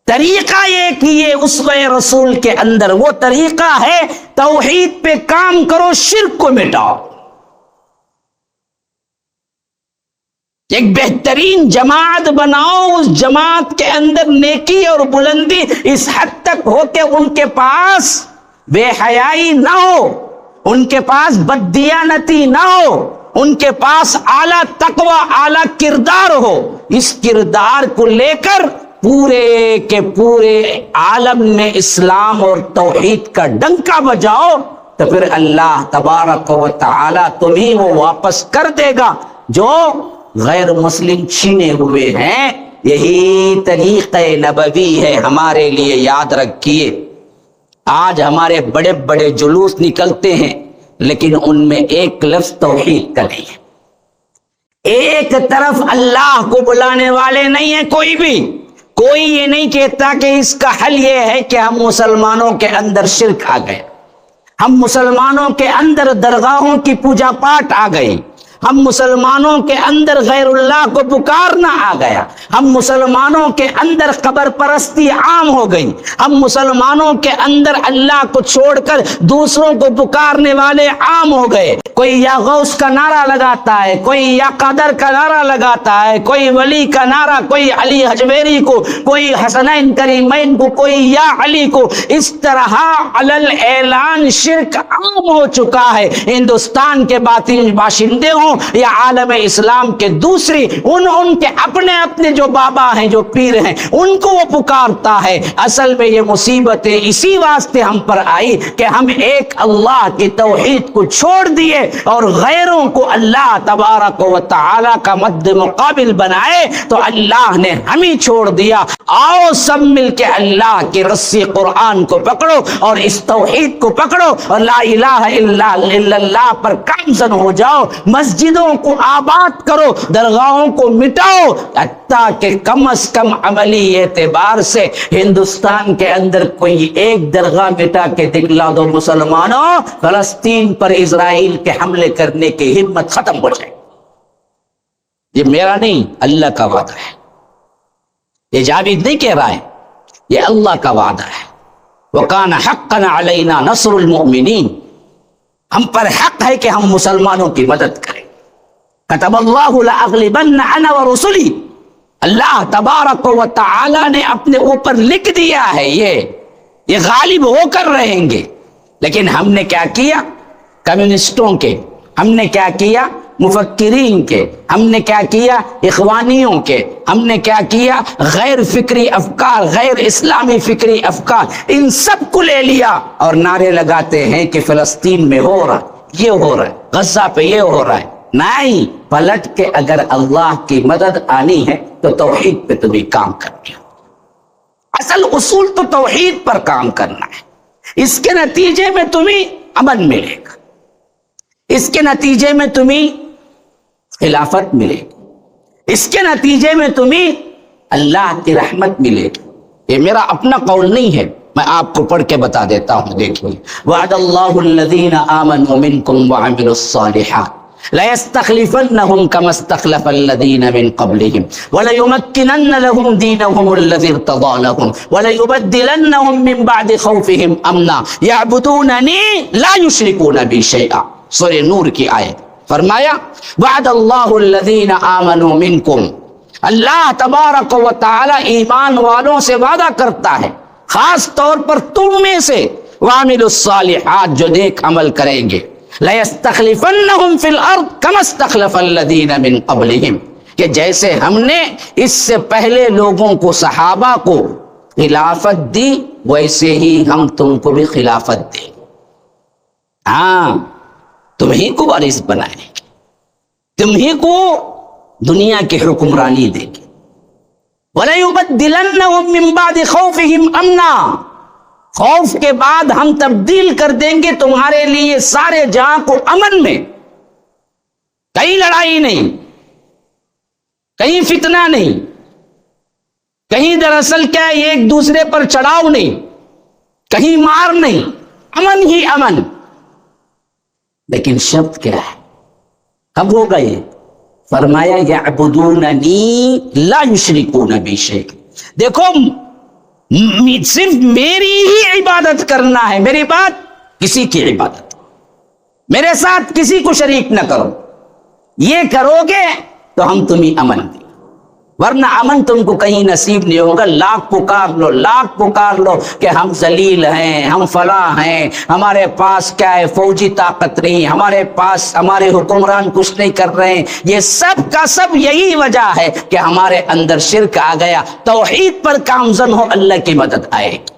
طریقہ ایک ہی ہے اسوہ رسول کے اندر، وہ طریقہ ہے توحید پہ کام کرو، شرک کو مٹاؤ۔ ایک بہترین جماعت بناؤ، اس جماعت کے اندر نیکی اور بلندی اس حد تک ہو کہ ان کے پاس بے حیائی نہ ہو، ان کے پاس بددیانتی نہ ہو، ان کے پاس اعلیٰ تقوی اعلیٰ کردار ہو۔ اس کردار کو لے کر پورے کے پورے عالم میں اسلام اور توحید کا ڈنکا بجاؤ، تو پھر اللہ تبارک و تعالی تمہیں وہ واپس کر دے گا جو غیر مسلم چھینے ہوئے ہیں، یہی طریقہ نبوی ہے ہمارے لیے، یاد رکھیے۔ آج ہمارے بڑے بڑے جلوس نکلتے ہیں لیکن ان میں ایک لفظ توحید کا نہیں ہے، ایک طرف اللہ کو بلانے والے نہیں ہیں کوئی بھی۔ کوئی یہ نہیں کہتا کہ اس کا حل یہ ہے کہ ہم مسلمانوں کے اندر شرک آ گئے، ہم مسلمانوں کے اندر درگاہوں کی پوجا پاٹ آ گئی، ہم مسلمانوں کے اندر غیر اللہ کو پکارنا آ گیا، ہم مسلمانوں کے اندر قبر پرستی عام ہو گئی، ہم مسلمانوں کے اندر اللہ کو چھوڑ کر دوسروں کو پکارنے والے عام ہو گئے۔ کوئی یا غوث کا نعرہ لگاتا ہے، کوئی یا قادر کا نعرہ لگاتا ہے، کوئی ولی کا نعرہ، کوئی علی حجویری کو، کوئی حسنین کریمین کو، کوئی یا علی کو۔ اس طرح علل اعلان شرک عام ہو چکا ہے۔ ہندوستان کے باطل باشندے ہوں یا عالم اسلام کے دوسری، ان کے اپنے اپنے جو بابا ہیں، جو پیر ہیں، ان کو وہ پکارتا ہے۔ اصل میں یہ مصیبتیں اسی واسطے ہم پر آئی کہ ہم ایک اللہ کی توحید کو چھوڑ دیے اور غیروں کو اللہ تبارک و تعالی کا مد مقابل بنائے، تو اللہ نے ہمیں چھوڑ دیا۔ آؤ سب مل کے اللہ کی رسی قرآن کو پکڑو اور اس توحید کو پکڑو اور لا الہ الا اللہ پر کامزن ہو جاؤ، مسجدوں کو آباد کرو، درگاہوں کو مٹاؤ، حتیٰ کہ کم از کم عملی اعتبار سے ہندوستان کے اندر کوئی ایک درگاہ مٹا کے دکھلا دو مسلمانوں، فلسطین پر اسرائیل کے حملے کرنے کی ہمت ختم ہو جائے۔ یہ میرا نہیں، اللہ کا وعدہ ہے، یہ جاوید نہیں کہہ رہا ہے، یہ اللہ کا وعدہ ہے۔ وَكَانَ حَقًّا عَلَيْنَا نَصْرُ الْمُؤْمِنِينَ، ہم پر حق ہے کہ ہم مسلمانوں کی مدد کریں۔ كَتَبَ اللَّهُ لَأَغْلِبَنَّ أَنَا وَرُسُلِي، اللہ تبارک و تعالی نے اپنے اوپر لکھ دیا ہے یہ غالب ہو کر رہیں گے۔ لیکن ہم نے کیا کیا؟ کمیونسٹوں کے، ہم نے کیا کیا؟ مفکرین کے، ہم نے کیا کیا؟ اخوانیوں کے، ہم نے کیا کیا؟ غیر فکری افکار، غیر اسلامی فکری افکار، ان سب کو لے لیا اور نعرے لگاتے ہیں کہ فلسطین میں ہو رہا، یہ ہو رہا ہے، غزہ پہ یہ ہو رہا ہے۔ نہیں، پلٹ کے اگر اللہ کی مدد آنی ہے تو توحید پہ تمہیں کام کرنا ہے۔ اصل اصول تو توحید پر کام کرنا ہے، اس کے نتیجے میں تمہیں امن ملے گا، اس کے نتیجے میں تمہیں خلافت ملے گی، اس کے نتیجے میں تمہیں اللہ کی رحمت ملے گی۔ یہ میرا اپنا قول نہیں ہے، میں آپ کو پڑھ کے بتا دیتا ہوں، دیکھیے۔ وعد اللہ الذین آمنوا منکم وعملوا الصالحات لَيَسْتَخْلِفَنَّهُمْ كَمَا اسْتَخْلَفَ الَّذِينَ مِنْ قَبْلِهِمْ وَلَيُمَكِّنَنَّ لَهُمْ دِينَهُمُ الَّذِي ارْتَضَىٰ لَهُمْ وَلَيُبَدِّلَنَّهُمْ مِنْ بَعْدِ خَوْفِهِمْ أَمْنًا يَعْبُدُونَنِي لَا يُشْرِكُونَ بِي شَيْئًا۔ سورہ نور کی آیت فرمایا وعد اللہ الذین آمنوا منکم، اللہ تبارک و تعالی ایمان والوں سے وعدہ کرتا ہے، خاص طور پر تم میں سے، وعملوا الصالحات، جو نیک عمل کریں گے، لَيَسْتَخْلِفَنَّهُمْ فِي الْأَرْضِ كَمَا اسْتَخْلَفَ الَّذِينَ مِنْ قَبْلِهِمْ، کہ جیسے ہم نے اس سے پہلے لوگوں کو، صحابہ کو خلافت دی، ویسے ہی ہم تم کو بھی خلافت دیں۔ ہاں، تمہیں کو وارث بنائیں گے، تمہیں کو دنیا کی حکمرانی دیں گے۔ وَلَيُبَدِّلَنَّهُمْ مِنْ بَعْدِ خَوْفِهِمْ أَمْنًا، خوف کے بعد ہم تبدیل کر دیں گے تمہارے لیے سارے جہاں کو امن میں، کہیں لڑائی نہیں، کہیں فتنہ نہیں، کہیں دراصل کیا ایک دوسرے پر چڑھاؤ نہیں، کہیں مار نہیں، امن ہی امن۔ لیکن شرط کیا ہے؟ کب ہوگا یہ؟ فرمایا یعبدوننی لا یشرکون بی شیئا، دیکھو صرف میری ہی عبادت کرنا ہے، میری بات کسی کی عبادت، میرے ساتھ کسی کو شریک نہ کرو، یہ کرو گے تو ہم تمہیں امن دیں، ورنہ امن تم کو کہیں نصیب نہیں ہوگا۔ لاکھ پکار لو، لاکھ پکار لو کہ ہم ذلیل ہیں، ہم فلاں ہیں، ہمارے پاس کیا ہے، فوجی طاقت نہیں، ہمارے پاس ہمارے حکمران کچھ نہیں کر رہے ہیں، یہ سب کا سب یہی وجہ ہے کہ ہمارے اندر شرک آ گیا۔ توحید پر کامزن ہو، اللہ کی مدد آئے گی۔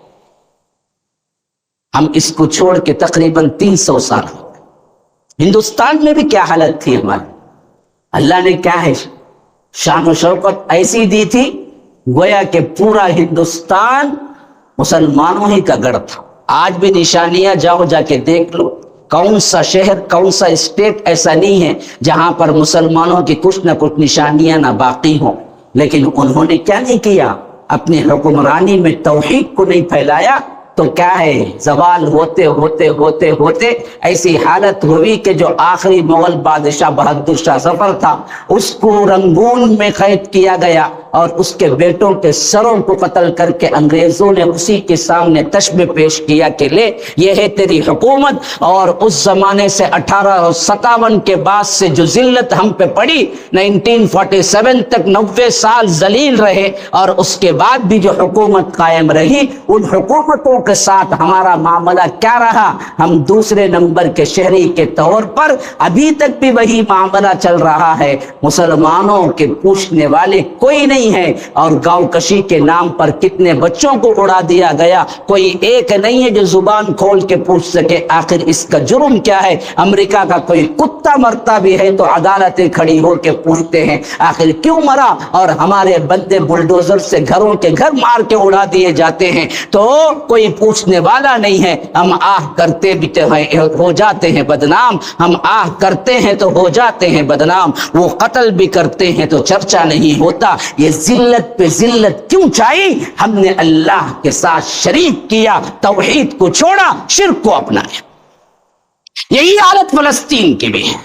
ہم اس کو چھوڑ کے تقریباً 300 سال ہو گئے۔ ہندوستان میں بھی کیا حالت تھی ہماری، اللہ نے کیا ہے شان و شوکت ایسی دی تھی گویا کہ پورا ہندوستان مسلمانوں ہی کا گڑھ تھا۔ آج بھی نشانیاں جاؤ جا کے دیکھ لو، کون سا شہر کون سا اسٹیٹ ایسا نہیں ہے جہاں پر مسلمانوں کی کچھ نہ کچھ نشانیاں نہ باقی ہوں۔ لیکن انہوں نے کیا نہیں کیا، اپنی حکمرانی میں توحید کو نہیں پھیلایا، تو کیا ہے، زوال ہوتے ہوتے ہوتے ہوتے ایسی حالت ہوئی کہ جو آخری مغل بادشاہ بہادر شاہ ظفر تھا اس کو رنگون میں قید کیا گیا، اور اس کے بیٹوں کے سروں کو قتل کر کے انگریزوں نے اسی کے سامنے تشبیہ پیش کیا کہ لے یہ ہے تیری حکومت۔ اور اس زمانے سے 1857 کے بعد سے جو ذلت ہم پہ پڑی، 1947 تک 90 سال ذلیل رہے، اور اس کے بعد بھی جو حکومت قائم رہی، ان حکومتوں کے ساتھ ہمارا معاملہ کیا رہا؟ ہم دوسرے نمبر کے شہری کے طور پر ابھی تک بھی وہی معاملہ چل رہا ہے، مسلمانوں کے پوچھنے والے کوئی نہیں ہے، اور گاؤں کشی کے نام پر کتنے بچوں کو اڑا دیا گیا، کوئی ایک نہیں ہے جو زبان کھول کے پوچھ سکے آخر اس کا جرم کیا ہے۔ امریکہ کا کوئی کتا مرتا بھی ہے تو عدالتیں کھڑی ہو کے پوچھتے ہیں آخر کیوں مرا، اور ہمارے بندے بلڈوزر سے گھروں کے گھر مار کے اڑا دیے جاتے ہیں تو کوئی پوچھنے والا نہیں ہے۔ ہم آہ کرتے بھی ہو جاتے ہیں بدنام، ہم آہ کرتے ہیں تو ہو جاتے ہیں بدنام، وہ قتل بھی کرتے ہیں تو چرچا نہیں ہوتا۔ یہ ذلت پہ ذلت کیوں چاہی؟ ہم نے اللہ کے ساتھ شریک کیا، توحید کو چھوڑا، شرک کو اپنایا۔ یہی حالت فلسطین کی بھی ہے،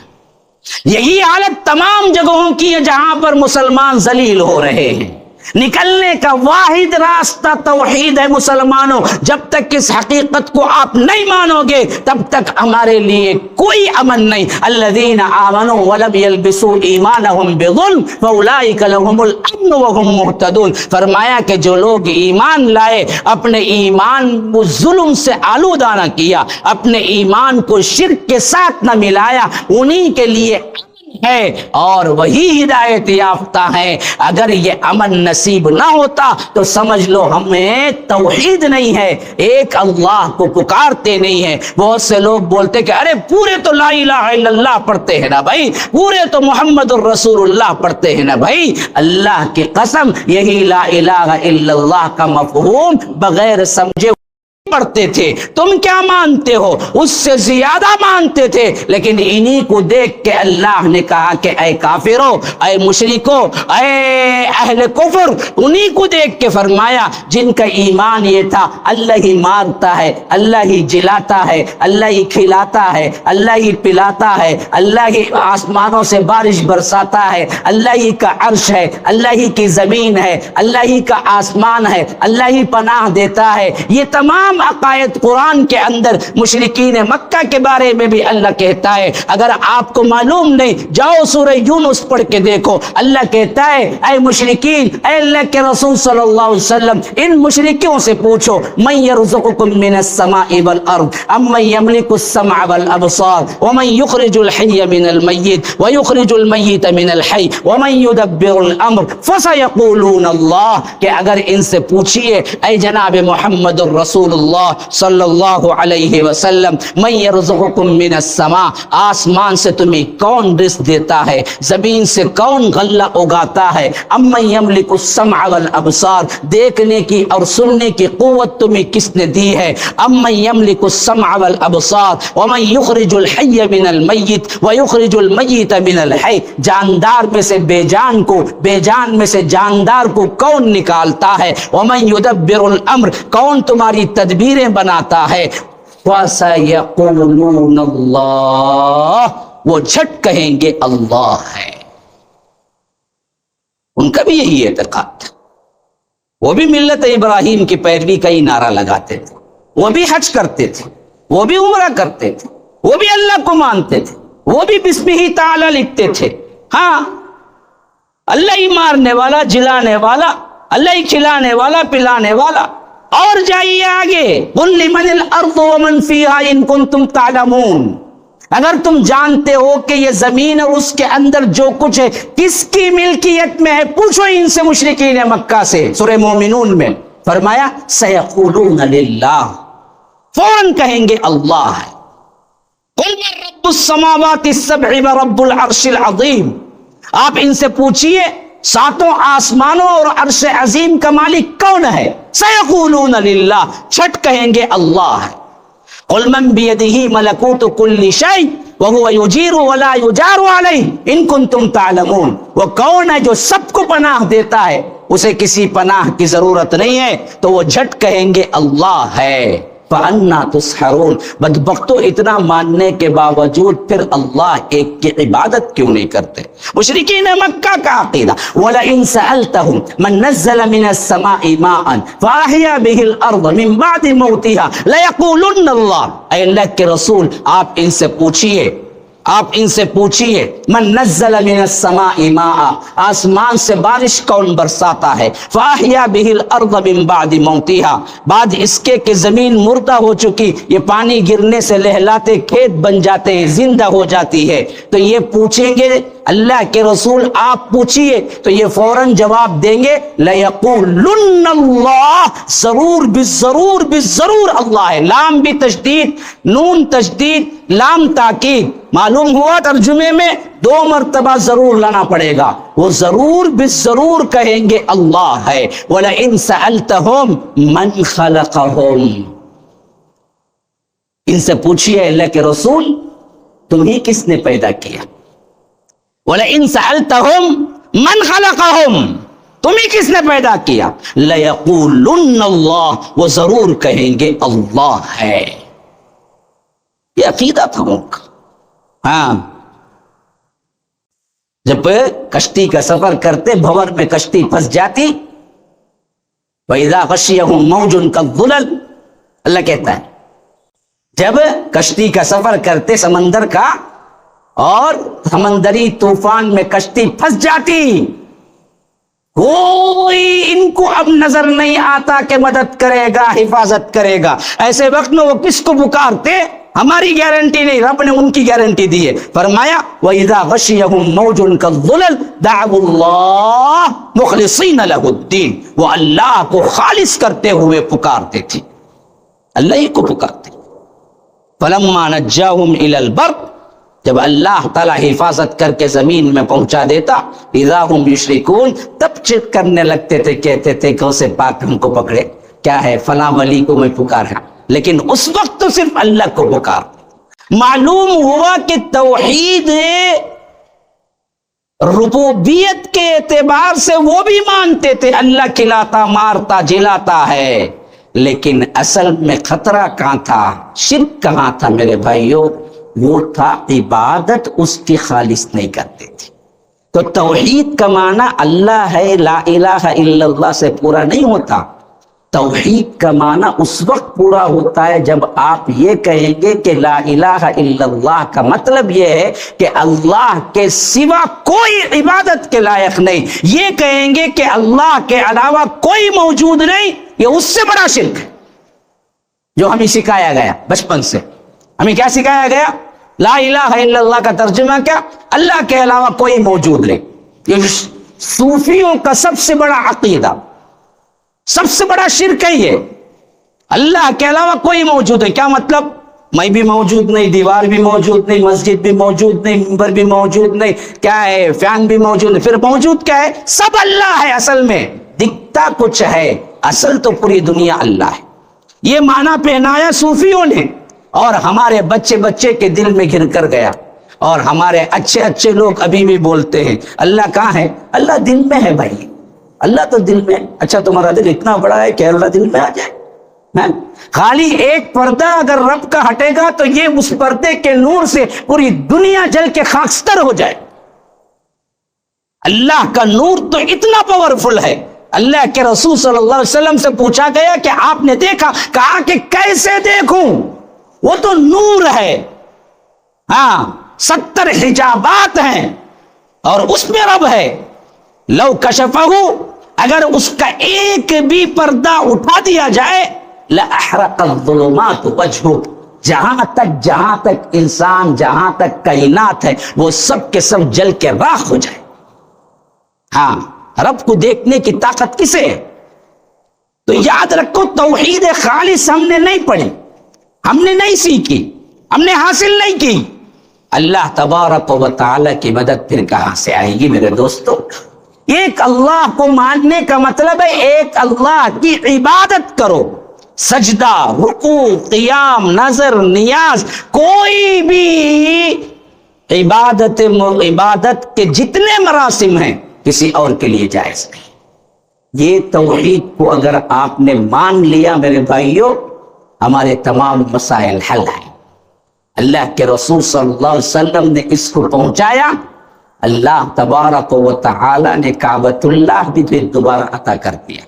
یہی حالت تمام جگہوں کی ہے جہاں پر مسلمان ذلیل ہو رہے ہیں۔ نکلنے کا واحد راستہ توحید ہے مسلمانوں، جب تک اس حقیقت کو آپ نہیں مانو گے تب تک ہمارے لیے کوئی امن نہیں۔ الذین آمنوا ولم يلبسوا ایمانهم بظلم فاولئک لهم الامن وهم مہتدون۔ فرمایا کہ جو لوگ ایمان لائے، اپنے ایمان کو ظلم سے آلودہ نہ کیا، اپنے ایمان کو شرک کے ساتھ نہ ملایا، انہی کے لیے ہے اور وہی ہدایت یافتہ ہے۔ اگر یہ امن نصیب نہ ہوتا تو سمجھ لو ہمیں توحید نہیں ہے، ایک اللہ کو پکارتے نہیں ہے۔ بہت سے لوگ بولتے کہ ارے پورے تو لا الہ الا اللہ پڑھتے ہیں نا بھائی، پورے تو محمد الرسول اللہ پڑھتے ہیں نا بھائی۔ اللہ کی قسم یہی لا الہ الا اللہ کا مفہوم بغیر سمجھے پڑھتے تھے، تم کیا مانتے ہو؟ اس سے زیادہ مانتے تھے، لیکن انہی کو دیکھ کے اللہ نے کہا کہ اے کافرو، اے مشرکو، اے اہل کفر، انہی کو دیکھ کے فرمایا جن کا ایمان یہ تھا اللہ ہی مارتا ہے، اللہ ہی جلاتا ہے، اللہ ہی کھلاتا ہے، اللہ ہی پلاتا ہے، اللہ ہی آسمانوں سے بارش برساتا ہے، اللہ ہی کا عرش ہے، اللہ ہی کی زمین ہے، اللہ ہی کا آسمان ہے، اللہ ہی پناہ دیتا ہے۔ یہ تمام عقائد قرآن کے اندر مشرکین مکہ کے بارے میں بھی اللہ کہتا ہے۔ اگر آپ کو معلوم نہیں، جاؤ سورہ یونس پڑھ کے دیکھو، اللہ کہتا ہے اے مشرکین، اے اللہ کے رسول صلی اللہ علیہ وسلم، ان مشرکوں سے پوچھو من یرزقکم من السماء والارض ام من یملک السمع والابصار ومن یخرج الحی من المیت ویخرج المیت من الحی ومن یدبر الامر فسیقولون اللہ، کہ اگر ان سے پوچھئے اے جناب محمد الرسول اللہ صلی اللہ علیہ وسلم، من یرزقکم من السماء، آسمان سے تمہیں کون رزق دیتا ہے، زمین سے کون غلہ اگاتا ہے، ام من یملک السمع والابصار، دیکھنے کی اور سننے کی قوت تمہیں کس نے دی ہے، ام من یملک السمع والابصار ومن یخرج الحی من المیت ویخرج المیت من الحی، جاندار میں سے بے جان کو، بے جان میں سے جاندار کو کون نکالتا ہے، ومن یدبر الامر، کون تمہاری تدبیریں بناتا ہے، وَسَيَقُولُونَ اللَّهُ، وہ جھٹ کہیں گے اللہ ہے۔ ان کا بھی یہی اعتقاد تھا، وہ بھی ملت ابراہیم کی پیروی کا ہی نعرہ لگاتے تھے، وہ بھی حج کرتے تھے، وہ بھی عمرہ کرتے تھے، وہ بھی اللہ کو مانتے تھے، وہ بھی بسمہ تعالی لکھتے تھے۔ ہاں، اللہ ہی مارنے والا، جلانے والا، اللہ ہی کھلانے والا، پلانے والا۔ اور جائیے آگے، قُلْ لِمَنِ الْأَرْضُ وَمَنْ فِيهَا إِن كُنْتُمْ تَعْلَمُونَ، اگر تم جانتے ہو کہ یہ زمین اور اس کے اندر جو کچھ ہے کس کی ملکیت میں ہے، پوچھو ان سے مشرکین مکہ سے۔ سورہ مومنون میں فرمایا سَيَقُولُونَ لِلَّهِ، فوراً کہیں گے اللہ ہے۔ قُلْ مَن رَبُّ السَّمَاوَاتِ السَّبْعِ وَرَبُّ الْعَرْشِ الْعَظِيمِ، آپ ان سے پوچھئے ساتوں آسمانوں اور عرش عظیم کا مالک کون ہے؟ سیقولون للہ، چھٹ کہیں گے اللہ ہے۔ قل من بیدہ ملکوت کل شیء وہو یجیر ولا یجار علیہ ان کنتم تعلمون، وہ کون ہے جو سب کو پناہ دیتا ہے، اسے کسی پناہ کی ضرورت نہیں ہے، تو وہ جھٹ کہیں گے اللہ ہے۔ فَأَنَّا تُسْحَرُونَ، بدبختو اتنا ماننے کے باوجود پھر اللہ ایک کی عبادت کیوں نہیں کرتے؟ مشرکین مکہ کا عقیدہ وَلَئِن سَأَلْتَهُمْ مَن نَزَّلَ مِنَ السَّمَاءِ مَاءً فَأَحْيَا بِهِ الْأَرْضَ مِن بَعْدِ مَوْتِهَا لَيَقُولُنَّ اللَّهُ، اے اللہ کے رسول آپ ان سے پوچھئے من نزل من السماء ماء، آسمان سے بارش کون برساتا ہے، فاحیا به الارض من بعد موتها، بعد اس کے کہ زمین مردہ ہو چکی، یہ پانی گرنے سے لہلاتے کھیت بن جاتے ہیں، زندہ ہو جاتی ہے، تو یہ پوچھیں گے اللہ کے رسول آپ پوچھئے، تو یہ فوراً جواب دیں گے لَيَقُولُنَّ اللَّهُ، ضرور بالضرور اللہ ہے۔ لام بھی تشدید، نون تشدید، لام تاکید، معلوم ہوا ترجمے میں 2 مرتبہ ضرور لانا پڑے گا، وہ ضرور بالضرور کہیں گے اللہ ہے۔ وَلَئِن سَأَلْتَهُمْ مَنْ خَلَقَهُمْ، ان سے پوچھئے اللہ کے رسول تمہیں کس نے پیدا کیا؟ وَلَئِن سَأَلْتَهُمْ مَنْ خَلَقَهُمْ، تمہیں کس نے پیدا کیا؟ لَيَقُولُنَّ اللَّهُ، وہ ضرور کہیں گے اللہ ہے۔ یہ عقیدہ تھا ان کا۔ ہاں، جب کشتی کا سفر کرتے بھور میں کشتی پھنس جاتی، وَإِذَا غَشِيَهُم مَوْجٌ كَالظُّلَلِ، اللہ کہتا ہے جب کشتی کا سفر کرتے سمندر کا اور سمندری طوفان میں کشتی پھنس جاتی، کوئی ان کو اب نظر نہیں آتا کہ مدد کرے گا، حفاظت کرے گا، ایسے وقت میں وہ کس کو پکارتے؟ ہماری گارنٹی نہیں، رب نے ان کی گارنٹی دی ہے۔ فرمایا وَإِذَا غَشِيَهُم مَوْجٌ كَالظُّلَلِ دَعَوُا اللَّهَ مُخْلِصِينَ لَهُ الدِّينَ، وہ اللہ کو خالص کرتے ہوئے پکارتے تھے، اللہ ہی کو پکارتے۔ فَلَمَّا نَجَّاهُمْ إِلَى الْبَرِّ، جب اللہ تعالیٰ حفاظت کر کے زمین میں پہنچا دیتا، اذا ہم یشرکون، تب چت کرنے لگتے تھے، کہتے تھے کہ اسے پاک ہم کو پکڑے، کیا ہے فلاں ولی کو میں پکارا، لیکن اس وقت تو صرف اللہ کو پکار۔ معلوم ہوا کہ توحید ربوبیت کے اعتبار سے وہ بھی مانتے تھے اللہ کھلاتا مارتا جلاتا ہے، لیکن اصل میں خطرہ کہاں تھا، شرک کہاں تھا میرے بھائیوں؟ وہ تھا عبادت اس کی خالص نہیں کرتے تھے۔ تو توحید کا معنی اللہ ہے لا الہ الا اللہ سے پورا نہیں ہوتا، توحید کا معنی اس وقت پورا ہوتا ہے جب آپ یہ کہیں گے کہ لا الہ الا اللہ کا مطلب یہ ہے کہ اللہ کے سوا کوئی عبادت کے لائق نہیں، یہ کہیں گے کہ اللہ کے علاوہ کوئی موجود نہیں، یہ اس سے بڑا شرک ہے جو ہمیں سکھایا گیا بچپن سے۔ ہمیں کیا سکھایا گیا؟ لا الہ الا اللہ کا ترجمہ کیا؟ اللہ کے علاوہ کوئی موجود نہیں۔ یہ صوفیوں کا سب سے بڑا عقیدہ، سب سے بڑا شرک ہے یہ، اللہ کے علاوہ کوئی موجود ہے۔ کیا مطلب؟ میں بھی موجود نہیں، دیوار بھی موجود نہیں، مسجد بھی موجود نہیں، منبر بھی موجود نہیں، کیا ہے فین بھی موجود نہیں، پھر موجود کیا ہے؟ سب اللہ ہے، اصل میں دکھتا کچھ ہے، اصل تو پوری دنیا اللہ ہے۔ یہ معنی پہنایا صوفیوں نے، اور ہمارے بچے بچے کے دل میں گھر کر گیا، اور ہمارے اچھے اچھے لوگ ابھی بھی بولتے ہیں اللہ کہاں ہے؟ اللہ دل میں ہے بھائی، اللہ تو دل میں ہے۔ اچھا تمہارا دل اتنا بڑا ہے کہ اللہ دل میں آ جائے؟ خالی ایک پردہ اگر رب کا ہٹے گا تو یہ اس پردے کے نور سے پوری دنیا جل کے خاکستر ہو جائے۔ اللہ کا نور تو اتنا پاورفل ہے۔ اللہ کے رسول صلی اللہ علیہ وسلم سے پوچھا گیا کہ آپ نے دیکھا؟ کہا کہ کیسے دیکھوں، وہ تو نور ہے، ہاں 70 حجابات ہیں اور اس میں رب ہے۔ لو کشفہ، اگر اس کا ایک بھی پردہ اٹھا دیا جائے، لأحرق الظلمات وجہہ، جہاں تک انسان، جہاں تک کائنات ہے، وہ سب کے سب جل کے راکھ ہو جائے۔ ہاں، رب کو دیکھنے کی طاقت کسے ہے؟ تو یاد رکھو توحید خالص ہم نے نہیں پڑھی، ہم نے نہیں سیکھی، ہم نے حاصل نہیں کی۔ اللہ تبارک و تعالی کی مدد پھر کہاں سے آئے گی میرے دوستو؟ ایک اللہ کو ماننے کا مطلب ہے ایک اللہ کی عبادت کرو. سجدہ، رکوع، قیام، نظر، نیاز، کوئی بھی عبادت کے جتنے مراسم ہیں کسی اور کے لیے جائز نہیں. یہ توحید کو اگر آپ نے مان لیا میرے بھائیوں، ہمارے تمام مسائل حل ہیں. اللہ کے رسول صلی اللہ علیہ وسلم نے اس کو پہنچایا. اللہ تبارک و تعالی نے کعبۃ اللہ بھی پھر دوبارہ عطا کر دیا.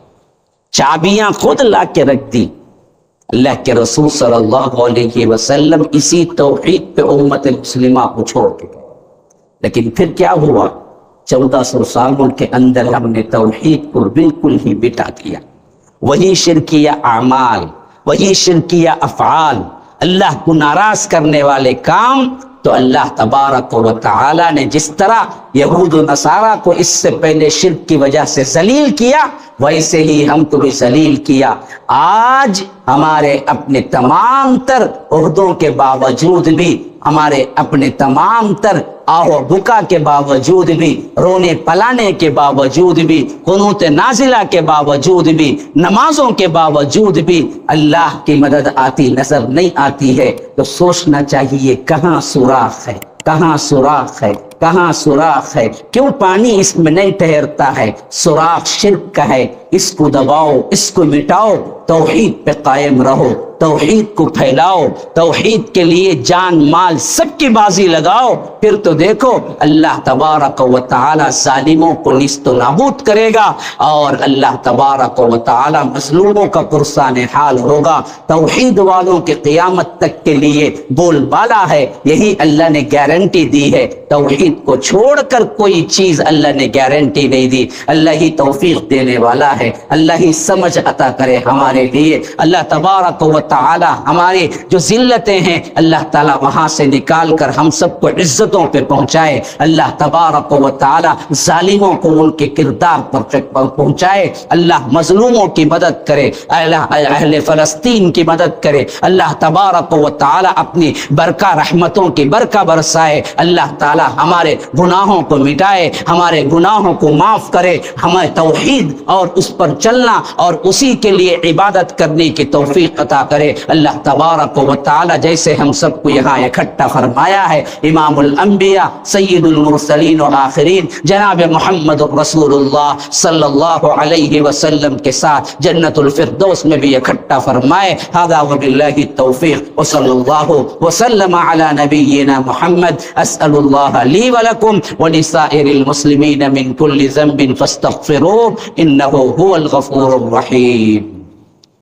چابیاں خود لا کے رکھ دی. اللہ کے رسول صلی اللہ علیہ وسلم اسی توحید پہ امت مسلمہ کو چھوڑ کے گئے. لیکن پھر کیا ہوا؟ 1400 سالوں کے اندر ہم نے توحید کو بالکل ہی مٹا دیا. وہی شرکیہ اعمال، وہی شرکیہ افعال، اللہ کو ناراض کرنے والے کام. تو اللہ تبارک و تعالی نے جس طرح یہود و نصارہ کو اس سے پہلے شرک کی وجہ سے ذلیل کیا، ویسے ہی ہم کو بھی ذلیل کیا. آج ہمارے اپنے تمام تر عہدوں کے باوجود بھی، ہمارے اپنے تمام تر آہ بکا کے باوجود بھی، رونے پلانے کے باوجود بھی، قنوت نازلہ کے باوجود بھی، نمازوں کے باوجود بھی اللہ کی مدد آتی نظر نہیں آتی ہے. تو سوچنا چاہیے کہاں سوراخ ہے، کہاں سوراخ ہے، کہاں سوراخ ہے. کیوں پانی اس میں نہیں ٹھہرتا ہے؟ سوراخ شرک کا ہے. اس کو دباؤ، اس کو مٹاؤ، توحید پہ قائم رہو، توحید کو پھیلاؤ، توحید کے لیے جان مال سب کی بازی لگاؤ. پھر تو دیکھو اللہ تبارک و تعالی ظالموں کو نیست و نابود کرے گا، اور اللہ تبارک و تعالی مظلوموں کا پرسان حال ہوگا. توحید والوں کے قیامت تک کے لیے بول بالا ہے. یہی اللہ نے گارنٹی دی ہے. توحید کو چھوڑ کر کوئی چیز اللہ نے گارنٹی نہیں دی. اللہ ہی توفیق دینے والا ہے. اللہ ہی سمجھ عطا کرے ہمارے لیے. اللہ تبارک و تعالی ہماری جو ذلتیں ہیں اللہ تعالی وہاں سے نکال کر ہم سب کو عزتوں پہ پہنچائے. اللہ تبارک و تعالی ظالموں کو ان کے کردار پر پہنچائے. اللہ مظلوموں کی مدد کرے. اللہ اہل فلسطین کی مدد کرے. اللہ تبارک و تعالی اپنی برکہ رحمتوں کی برکہ برسائے. اللہ تعالی ہمارے گناہوں کو مٹائے، ہمارے گناہوں کو معاف کرے. ہمیں توحید اور اس پر چلنا اور اسی کے لیے عبادت کرنے کی توفیق عطا کرے. اللہ تبارک و تعالی جیسے ہم سب کو یہاں اکٹھا فرمایا ہے، امام الانبیاء سید المرسلین و آخرین جناب محمد رسول اللہ صلی اللہ علیہ وسلم کے ساتھ جنت الفردوس میں بھی اکٹھا فرمائے. ھذا وباللہ التوفیق وصلی اللہ وسلم علی نبینا محمد. اسأل اللہ لی ولکم ولسائر المسلمین من کل ذنب فاستغفروه انه هو الغفور الرحیم.